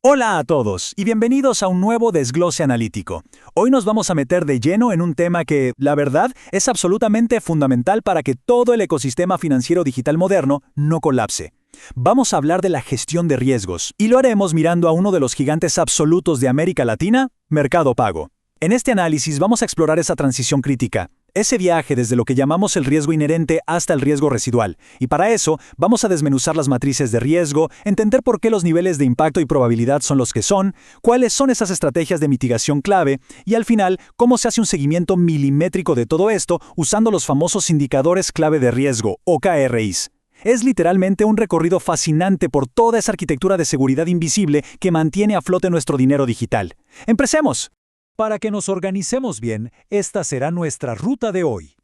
Hola a todos y bienvenidos a un nuevo desglose analítico. Hoy nos vamos a meter de lleno en un tema que, la verdad, es absolutamente fundamental para que todo el ecosistema financiero digital moderno no colapse. Vamos a hablar de la gestión de riesgos, y lo haremos mirando a uno de los gigantes absolutos de América Latina, Mercado Pago. En este análisis vamos a explorar esa transición crítica, ese viaje desde lo que llamamos el riesgo inherente hasta el riesgo residual, y para eso vamos a desmenuzar las matrices de riesgo, entender por qué los niveles de impacto y probabilidad son los que son, cuáles son esas estrategias de mitigación clave, y al final, cómo se hace un seguimiento milimétrico de todo esto usando los famosos indicadores clave de riesgo, o KRIs. Es literalmente un recorrido fascinante por toda esa arquitectura de seguridad invisible que mantiene a flote nuestro dinero digital. ¡Empecemos! Para que nos organicemos bien, esta será nuestra ruta de hoy.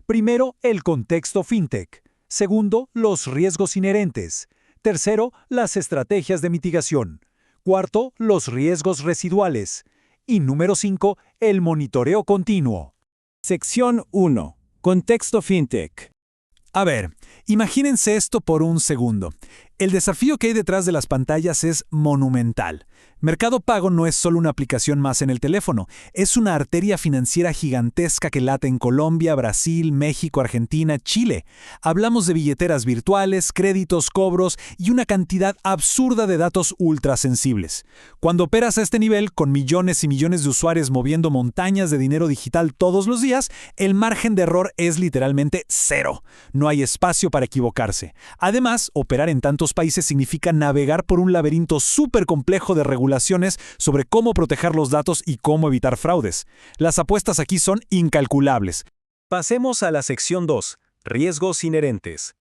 Primero, el contexto fintech. Segundo, los riesgos inherentes. Tercero, las estrategias de mitigación. Cuarto, los riesgos residuales. Y número 5, el monitoreo continuo. Sección 1. Contexto fintech. A ver, imagínense esto por un segundo. El desafío que hay detrás de las pantallas es monumental. Mercado Pago no es solo una aplicación más en el teléfono, es una arteria financiera gigantesca que late en Colombia, Brasil, México, Argentina, Chile. Hablamos de billeteras virtuales, créditos, cobros y una cantidad absurda de datos ultrasensibles. Cuando operas a este nivel, con millones y millones de usuarios moviendo montañas de dinero digital todos los días, el margen de error es literalmente cero. No hay espacio para equivocarse. Además, operar en tantos países significa navegar por un laberinto súper complejo de regulaciones sobre cómo proteger los datos y cómo evitar fraudes. Las apuestas aquí son incalculables. Pasemos a la sección 2, riesgos inherentes.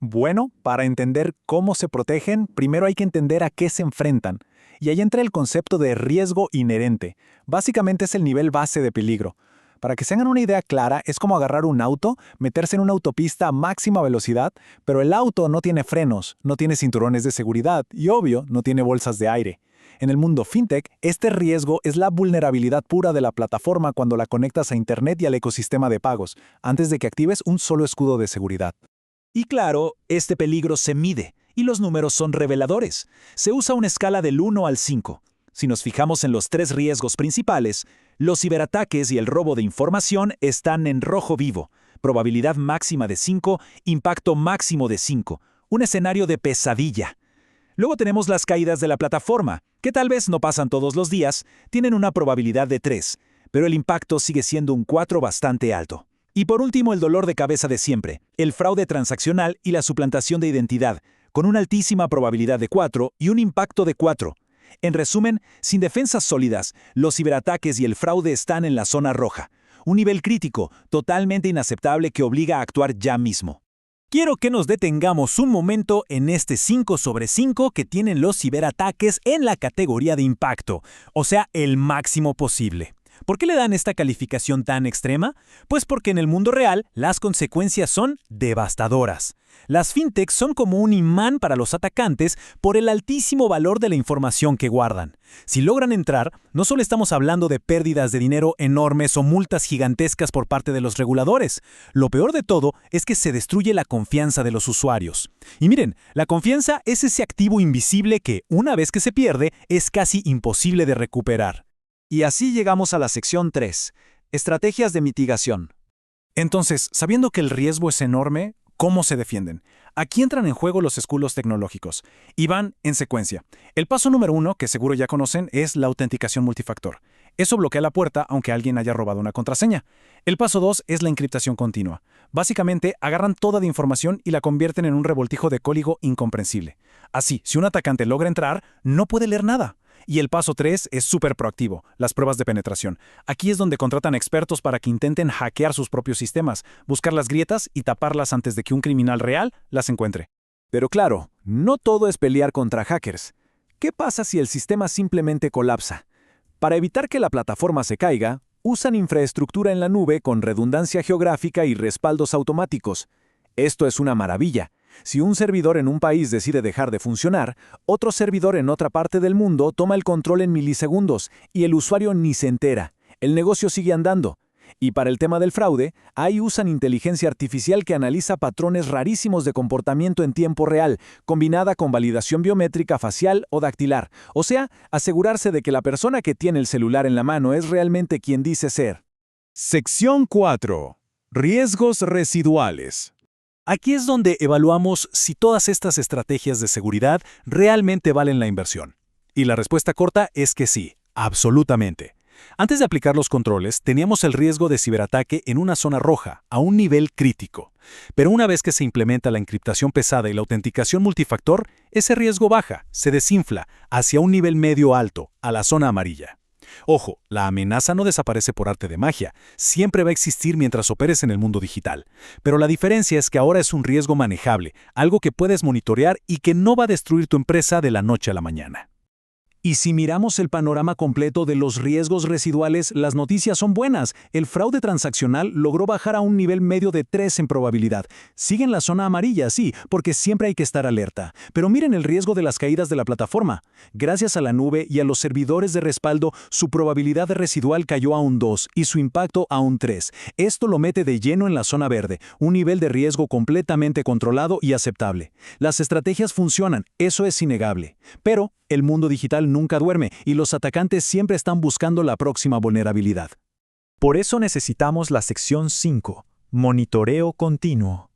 Bueno, para entender cómo se protegen, primero hay que entender a qué se enfrentan. Y ahí entra el concepto de riesgo inherente. Básicamente es el nivel base de peligro. Para que se hagan una idea clara, es como agarrar un auto, meterse en una autopista a máxima velocidad, pero el auto no tiene frenos, no tiene cinturones de seguridad y, obvio, no tiene bolsas de aire. En el mundo fintech, este riesgo es la vulnerabilidad pura de la plataforma cuando la conectas a Internet y al ecosistema de pagos, antes de que actives un solo escudo de seguridad. Y claro, este peligro se mide, y los números son reveladores. Se usa una escala del 1 al 5. Si nos fijamos en los 3 riesgos principales, los ciberataques y el robo de información están en rojo vivo, probabilidad máxima de 5, impacto máximo de 5, un escenario de pesadilla. Luego tenemos las caídas de la plataforma, que tal vez no pasan todos los días, tienen una probabilidad de 3, pero el impacto sigue siendo un 4 bastante alto. Y por último, el dolor de cabeza de siempre, el fraude transaccional y la suplantación de identidad, con una altísima probabilidad de 4 y un impacto de 4. En resumen, sin defensas sólidas, los ciberataques y el fraude están en la zona roja, un nivel crítico, totalmente inaceptable que obliga a actuar ya mismo. Quiero que nos detengamos un momento en este 5 sobre 5 que tienen los ciberataques en la categoría de impacto, o sea, el máximo posible. ¿Por qué le dan esta calificación tan extrema? Pues porque en el mundo real las consecuencias son devastadoras. Las fintechs son como un imán para los atacantes por el altísimo valor de la información que guardan. Si logran entrar, no solo estamos hablando de pérdidas de dinero enormes o multas gigantescas por parte de los reguladores. Lo peor de todo es que se destruye la confianza de los usuarios. Y miren, la confianza es ese activo invisible que, una vez que se pierde, es casi imposible de recuperar. Y así llegamos a la sección 3, estrategias de mitigación. Entonces, sabiendo que el riesgo es enorme, ¿cómo se defienden? Aquí entran en juego los escudos tecnológicos y van en secuencia. El paso número 1, que seguro ya conocen, es la autenticación multifactor. Eso bloquea la puerta aunque alguien haya robado una contraseña. El paso 2 es la encriptación continua. Básicamente, agarran toda la información y la convierten en un revoltijo de código incomprensible. Así, si un atacante logra entrar, no puede leer nada. Y el paso 3 es súper proactivo, las pruebas de penetración. Aquí es donde contratan expertos para que intenten hackear sus propios sistemas, buscar las grietas y taparlas antes de que un criminal real las encuentre. Pero claro, no todo es pelear contra hackers. ¿Qué pasa si el sistema simplemente colapsa? Para evitar que la plataforma se caiga, usan infraestructura en la nube con redundancia geográfica y respaldos automáticos. Esto es una maravilla. Si un servidor en un país decide dejar de funcionar, otro servidor en otra parte del mundo toma el control en milisegundos y el usuario ni se entera. El negocio sigue andando. Y para el tema del fraude, ahí usan inteligencia artificial que analiza patrones rarísimos de comportamiento en tiempo real, combinada con validación biométrica facial o dactilar. O sea, asegurarse de que la persona que tiene el celular en la mano es realmente quien dice ser. Sección 4. Riesgos residuales. Aquí es donde evaluamos si todas estas estrategias de seguridad realmente valen la inversión. Y la respuesta corta es que sí, absolutamente. Antes de aplicar los controles, teníamos el riesgo de ciberataque en una zona roja, a un nivel crítico. Pero una vez que se implementa la encriptación pesada y la autenticación multifactor, ese riesgo baja, se desinfla, hacia un nivel medio alto, a la zona amarilla. Ojo, la amenaza no desaparece por arte de magia, siempre va a existir mientras operes en el mundo digital. Pero la diferencia es que ahora es un riesgo manejable, algo que puedes monitorear y que no va a destruir tu empresa de la noche a la mañana. Y si miramos el panorama completo de los riesgos residuales, las noticias son buenas. El fraude transaccional logró bajar a un nivel medio de 3 en probabilidad. Sigue en la zona amarilla, sí, porque siempre hay que estar alerta. Pero miren el riesgo de las caídas de la plataforma. Gracias a la nube y a los servidores de respaldo, su probabilidad residual cayó a un 2 y su impacto a un 3. Esto lo mete de lleno en la zona verde, un nivel de riesgo completamente controlado y aceptable. Las estrategias funcionan, eso es innegable. Pero el mundo digital nunca duerme y los atacantes siempre están buscando la próxima vulnerabilidad. Por eso necesitamos la sección 5, monitoreo continuo.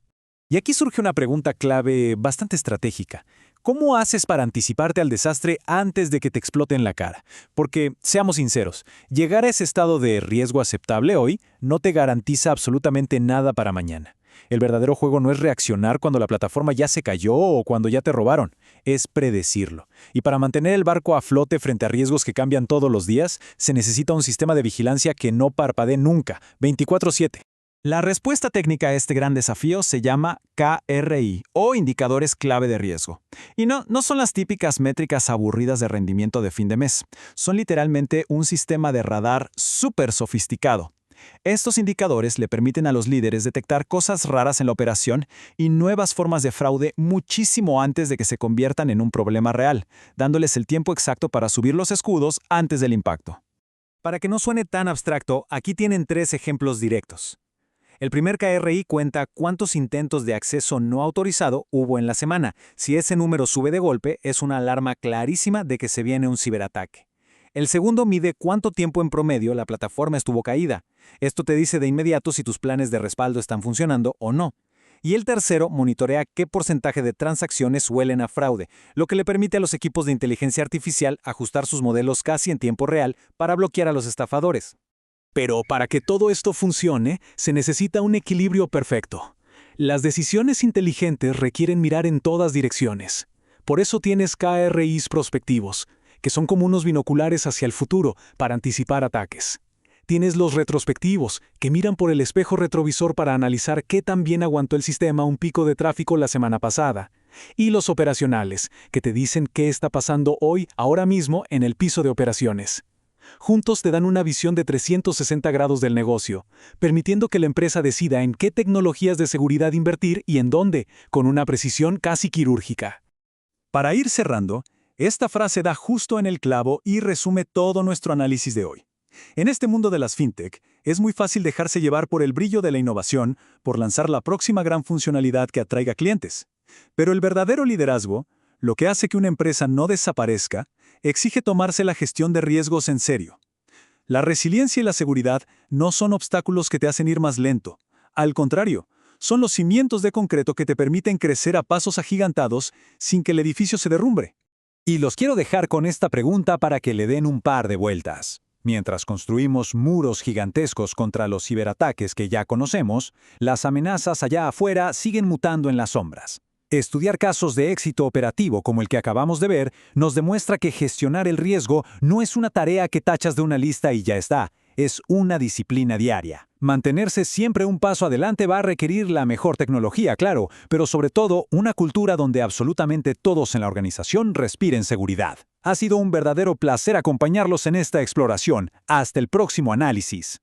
Y aquí surge una pregunta clave bastante estratégica. ¿Cómo haces para anticiparte al desastre antes de que te explote en la cara? Porque, seamos sinceros, llegar a ese estado de riesgo aceptable hoy no te garantiza absolutamente nada para mañana. El verdadero juego no es reaccionar cuando la plataforma ya se cayó o cuando ya te robaron, es predecirlo. Y para mantener el barco a flote frente a riesgos que cambian todos los días, se necesita un sistema de vigilancia que no parpadee nunca, 24/7. La respuesta técnica a este gran desafío se llama KRI, o indicadores clave de riesgo. Y no son las típicas métricas aburridas de rendimiento de fin de mes. Son literalmente un sistema de radar súper sofisticado. Estos indicadores le permiten a los líderes detectar cosas raras en la operación y nuevas formas de fraude muchísimo antes de que se conviertan en un problema real, dándoles el tiempo exacto para subir los escudos antes del impacto. Para que no suene tan abstracto, aquí tienen 3 ejemplos directos. El primer KRI cuenta cuántos intentos de acceso no autorizado hubo en la semana. Si ese número sube de golpe, es una alarma clarísima de que se viene un ciberataque. El segundo mide cuánto tiempo en promedio la plataforma estuvo caída. Esto te dice de inmediato si tus planes de respaldo están funcionando o no. Y el tercero monitorea qué porcentaje de transacciones huelen a fraude, lo que le permite a los equipos de inteligencia artificial ajustar sus modelos casi en tiempo real para bloquear a los estafadores. Pero para que todo esto funcione, se necesita un equilibrio perfecto. Las decisiones inteligentes requieren mirar en todas direcciones. Por eso tienes KRIs prospectivos, que son como unos binoculares hacia el futuro para anticipar ataques. Tienes los retrospectivos, que miran por el espejo retrovisor para analizar qué tan bien aguantó el sistema un pico de tráfico la semana pasada. Y los operacionales, que te dicen qué está pasando hoy, ahora mismo, en el piso de operaciones. Juntos te dan una visión de 360 grados del negocio, permitiendo que la empresa decida en qué tecnologías de seguridad invertir y en dónde, con una precisión casi quirúrgica. Para ir cerrando, esta frase da justo en el clavo y resume todo nuestro análisis de hoy. En este mundo de las fintech, es muy fácil dejarse llevar por el brillo de la innovación, por lanzar la próxima gran funcionalidad que atraiga clientes. Pero el verdadero liderazgo, lo que hace que una empresa no desaparezca, exige tomarse la gestión de riesgos en serio. La resiliencia y la seguridad no son obstáculos que te hacen ir más lento. Al contrario, son los cimientos de concreto que te permiten crecer a pasos agigantados sin que el edificio se derrumbe. Y los quiero dejar con esta pregunta para que le den un par de vueltas. Mientras construimos muros gigantescos contra los ciberataques que ya conocemos, las amenazas allá afuera siguen mutando en las sombras. Estudiar casos de éxito operativo como el que acabamos de ver nos demuestra que gestionar el riesgo no es una tarea que tachas de una lista y ya está, es una disciplina diaria. Mantenerse siempre un paso adelante va a requerir la mejor tecnología, claro, pero sobre todo una cultura donde absolutamente todos en la organización respiren seguridad. Ha sido un verdadero placer acompañarlos en esta exploración. Hasta el próximo análisis.